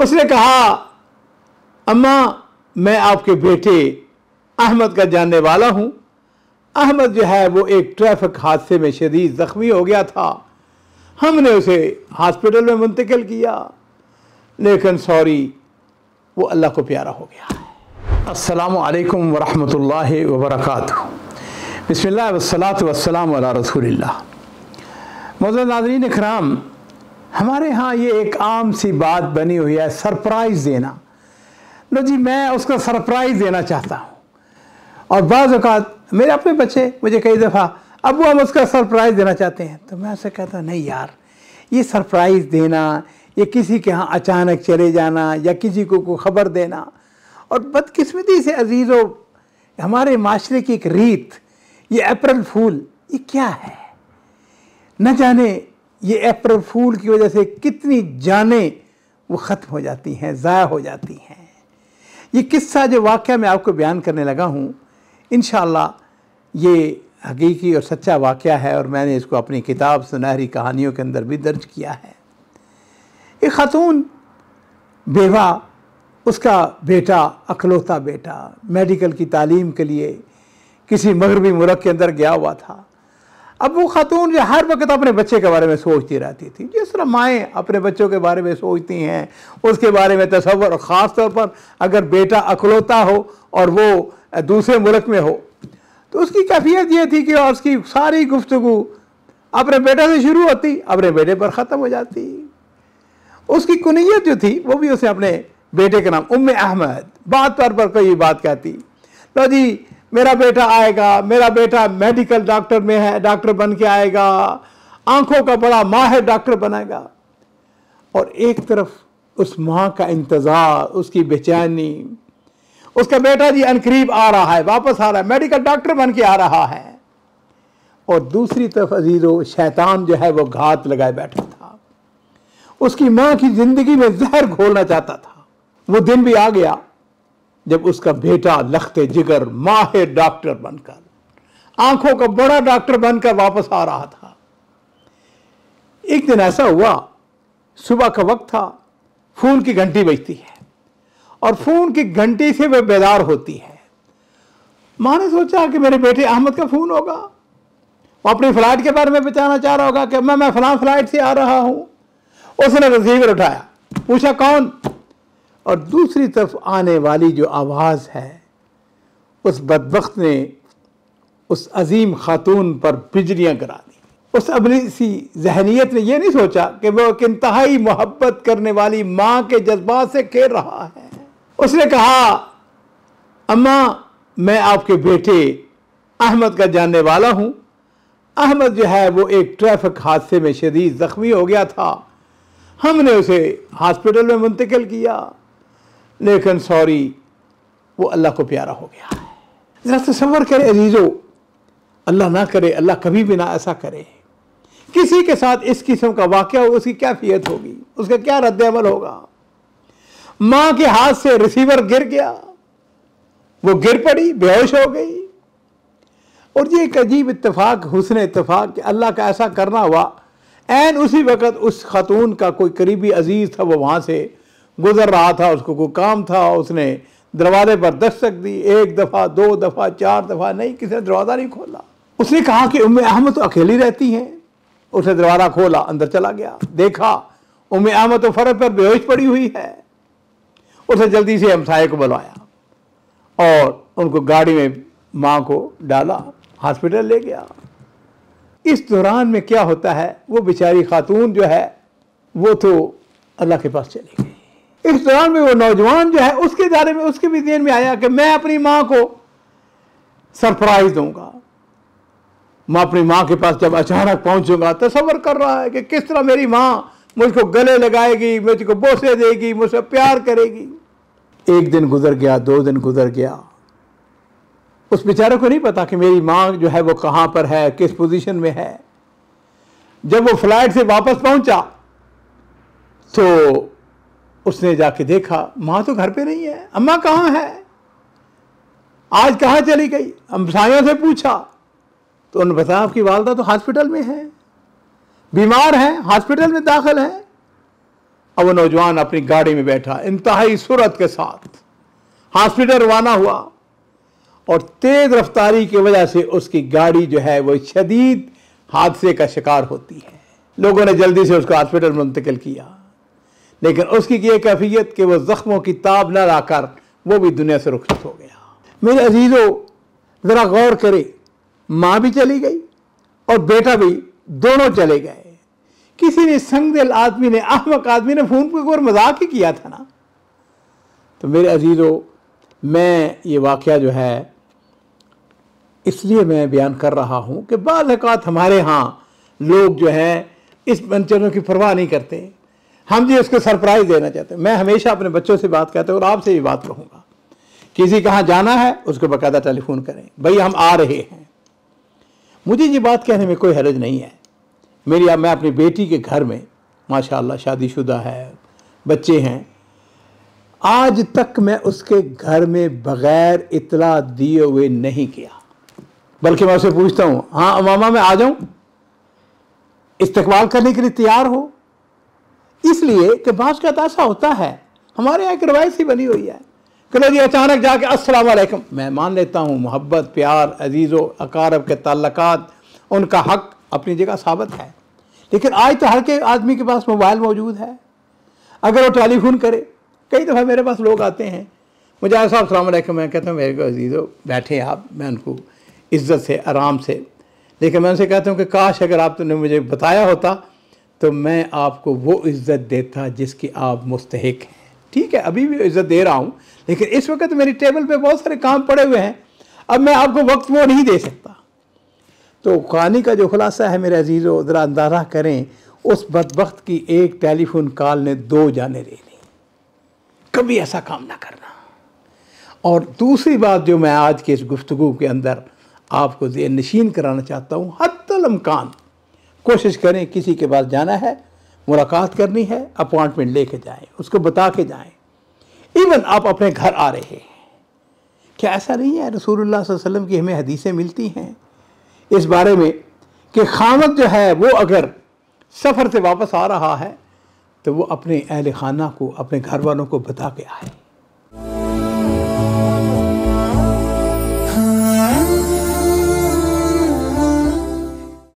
उसने कहा, अम्मा मैं आपके बेटे अहमद का जानने वाला हूँ। अहमद जो है वो एक ट्रैफिक हादसे में शदीद ज़ख्मी हो गया था। हमने उसे हॉस्पिटल में मुंतकिल किया, लेकिन सॉरी वो अल्लाह को प्यारा हो गया है। अस्सलामु अलैकुम वरहमतुल्लाहि वबरकातुहू। बिस्मिल्लाह वस्सलातु वस्सलामु अला रसूलिल्लाह। मौजूद नाज़रीन इकराम, हमारे यहाँ ये एक आम सी बात बनी हुई है, सरप्राइज़ देना। लो जी, मैं उसको सरप्राइज़ देना चाहता हूँ। और बाज़ औक़ात मेरे अपने बच्चे मुझे कई दफ़ा, अब वो हम उसका सरप्राइज़ देना चाहते हैं, तो मैं उससे कहता हूँ नहीं यार, ये सरप्राइज़ देना, ये किसी के यहाँ अचानक चले जाना या किसी को ख़बर देना, और बदकिस्मती से अजीज़ों हमारे माशरे की एक रीत, ये अप्रैल फूल, ये क्या है न जाने। ये अप्रैल फूल की वजह से कितनी जानें वो ख़त्म हो जाती हैं, ज़ाया हो जाती हैं। ये किस्सा जो वाक़या मैं आपको बयान करने लगा हूँ, इंशाअल्लाह ये हकीकी और सच्चा वाक़या है, और मैंने इसको अपनी किताब सुनहरी कहानियों के अंदर भी दर्ज किया है। एक खातून बेवा, उसका बेटा, अकलौता बेटा, मेडिकल की तालीम के लिए किसी मगरबी मुल्क के अंदर गया हुआ था। अब वो खातून जो हर वक्त अपने बच्चे के बारे में सोचती रहती थी, जिस तरह माएँ अपने बच्चों के बारे में सोचती हैं, उसके बारे में तसव्वुर, और ख़ास तौर पर अगर बेटा अकलौता हो और वो दूसरे मुल्क में हो, तो उसकी कैफियत ये थी कि उसकी सारी गुफ्तगू अपने बेटे से शुरू होती, अपने बेटे पर ख़त्म हो जाती। उसकी कुनियत जो थी वो भी उसे अपने बेटे के नाम उम्मे अहमद, बात पर कोई बात कहती, तो जी मेरा बेटा आएगा, मेरा बेटा मेडिकल डॉक्टर में है, डॉक्टर बन के आएगा, आंखों का बड़ा माहिर डॉक्टर बनेगा। और एक तरफ उस माँ का इंतज़ार, उसकी बेचैनी, उसका बेटा जी अनकरीब आ रहा है, वापस आ रहा है, मेडिकल डॉक्टर बन के आ रहा है। और दूसरी तरफ अजीज़ों शैतान जो है वो घात लगाए बैठा था, उसकी माँ की ज़िंदगी में जहर घोलना चाहता था। वो दिन भी आ गया जब उसका बेटा लख्ते जिगर माहिर डॉक्टर बनकर, आंखों का बड़ा डॉक्टर बनकर वापस आ रहा था। एक दिन ऐसा हुआ, सुबह का वक्त था, फ़ोन की घंटी बजती है, और फ़ोन की घंटी से वह बेदार होती है। माँ ने सोचा कि मेरे बेटे अहमद का फ़ोन होगा, वो अपनी फ़्लाइट के बारे में बताना चाह रहा होगा कि मैं फ़लाँ फ़्लाइट से आ रहा हूँ। उसने रिसीवर उठाया, पूछा कौन, और दूसरी तरफ आने वाली जो आवाज़ है, उस बदबख्त ने उस अजीम खातून पर बिजलियाँ गिरा दी। उस अपनी सी जहनीत ने यह नहीं सोचा कि वो एक इंतहाई मोहब्बत करने वाली माँ के जज्बात से खेल रहा है। उसने कहा, अम्मा मैं आपके बेटे अहमद का जानने वाला हूँ। अहमद जो है वो एक ट्रैफिक हादसे में शदीद ज़ख्मी हो गया था। हमने उसे हॉस्पिटल में मुंतकिल किया, लेकिन सॉरी वो अल्लाह को प्यारा हो गया है। ज़रा तसव्वुर करें अजीज़ों, अल्लाह ना करे, अल्लाह कभी भी ना ऐसा करे, किसी के साथ इस किस्म का वाक़या हो, उसकी क्या फ़ियत होगी, उसका क्या रद्द-ए-अमल होगा। माँ के हाथ से रिसीवर गिर गया, वो गिर पड़ी, बेहोश हो गई। और ये एक अजीब इत्तेफाक, हुस्न इत्तेफाक कि अल्लाह का ऐसा करना हुआ। ऐन उसी वक़्त उस खातून का कोई करीबी अजीज़ था, वो वहाँ से गुज़र रहा था, उसको कोई काम था, उसने दरवाजे पर दस्तक दी, 1 दफ़ा 2 दफ़ा 4 दफ़ा, नहीं, किसी ने दरवाज़ा नहीं खोला। उसने कहा कि उम्मे अहमद तो अकेली रहती हैं। उसने दरवाज़ा खोला, अंदर चला गया, देखा उम्मे अहमद तो फर्श पर बेहोश पड़ी हुई है। उसने जल्दी से हमसाये को बुलवाया और उनको गाड़ी में माँ को डाला, हॉस्पिटल ले गया। इस दौरान में क्या होता है, वो बेचारी खातून जो है वो तो अल्लाह के पास चली गई। इस दौरान में वो नौजवान जो है, उसके बारे में उसके भी ज़हन में आया कि मैं अपनी माँ को सरप्राइज़ दूंगा। मैं अपनी माँ के पास जब अचानक पहुंचूंगा, तसव्वुर कर रहा है कि किस तरह मेरी माँ मुझको गले लगाएगी, मुझको बोसे देगी, मुझसे प्यार करेगी। 1 दिन गुजर गया, 2 दिन गुजर गया, उस बेचारे को नहीं पता कि मेरी माँ जो है वो कहाँ पर है, किस पोजीशन में है। जब वो फ्लाइट से वापस पहुंचा तो उसने जाके देखा, माँ तो घर पे नहीं है। अम्मा कहाँ है, आज कहाँ चली गई। हमसायों से पूछा तो उन्होंने बताया आपकी वालदा तो हॉस्पिटल में है, बीमार है, हॉस्पिटल में दाखिल है। अब वो नौजवान अपनी गाड़ी में बैठा इंतहाई सूरत के साथ हॉस्पिटल रवाना हुआ और तेज रफ्तारी की वजह से उसकी गाड़ी जो है वो शदीद हादसे का शिकार होती है। लोगों ने जल्दी से उसको हॉस्पिटल मुंतकिल किया, लेकिन उसकी ये कैफियत कि वो जख्मों की ताब न लाकर वो भी दुनिया से रुखसत हो गया। मेरे अजीजों, ज़रा गौर करे, माँ भी चली गई और बेटा भी, दोनों चले गए। किसी ने संगदिल आदमी ने, अहमक आदमी ने फ़ोन पर कोई मजाक ही किया था ना। तो मेरे अजीजों, मैं ये वाक़या जो है इसलिए मैं बयान कर रहा हूँ कि बाज़ औक़ात हमारे यहाँ लोग जो हैं इस मंचरों की परवाह नहीं करते, हम जी उसको सरप्राइज़ देना चाहते हैं। मैं हमेशा अपने बच्चों से बात करता हूँ और आपसे भी बात कहूँगा, किसी कहाँ जाना है उसको बाकायदा टेलीफोन करें, भाई हम आ रहे हैं। मुझे ये बात कहने में कोई हर्ज नहीं है। मैं अपनी बेटी के घर में माशाअल्लाह शादीशुदा है, बच्चे हैं, आज तक मैं उसके घर में बग़ैर इत्तला दिए हुए नहीं गया, बल्कि मैं उसे पूछता हूँ, हाँ मामा मैं आ जाऊँ, इस्तकबाल करने के लिए तैयार हो। इसलिए कि बात का ऐसा होता है, हमारे यहाँ एक रवायत सी बनी हुई है कि जी अचानक जाके अस्सलाम वालेकुम। मैं मान लेता हूँ मोहब्बत, प्यार, अजीज़ो अकारब के ताल्लुकात, उनका हक़ अपनी जगह साबित है, लेकिन आज तो हर के आदमी के पास मोबाइल मौजूद है। अगर वो टेलीफोन करे, कई दफ़ा मेरे पास लोग आते हैं, मुझे ऐसा अस्सलाम वालेकुम, मैं कहता हूँ मेरे को अजीज़ो बैठे आप, मैं उनको इज़्ज़त से आराम से, लेकिन मैं उनसे कहता हूँ कि काश अगर आपने मुझे बताया होता तो मैं आपको वो इज़्ज़त देता जिसकी आप मुस्तहिक हैं। ठीक है, अभी भी इज़्ज़त दे रहा हूँ, लेकिन इस वक्त मेरी टेबल पे बहुत सारे काम पड़े हुए हैं, अब मैं आपको वक्त वो नहीं दे सकता। तो कहानी का जो खुलासा है मेरे अजीज़ों, ज़रा अंदाज़ा करें, उस बदबख्त की एक टेलीफोन कॉल ने 2 जाने ले ली। कभी ऐसा काम ना करना। और दूसरी बात जो मैं आज के इस गुफ्तगू के अंदर आपको ज़हन नशीन कराना चाहता हूँ, हत्तल इम्कान कोशिश करें, किसी के पास जाना है, मुलाकात करनी है, अपॉइंटमेंट लेके जाएं, उसको बता के जाएं। इवन आप अपने घर आ रहे हैं, क्या ऐसा नहीं है रसूलुल्लाह सल्लल्लाहु अलैहि वसल्लम की हमें हदीसें मिलती हैं इस बारे में कि खामद जो है वो अगर सफ़र से वापस आ रहा है तो वो अपने अहल खाना को, अपने घर वालों को बता के आए।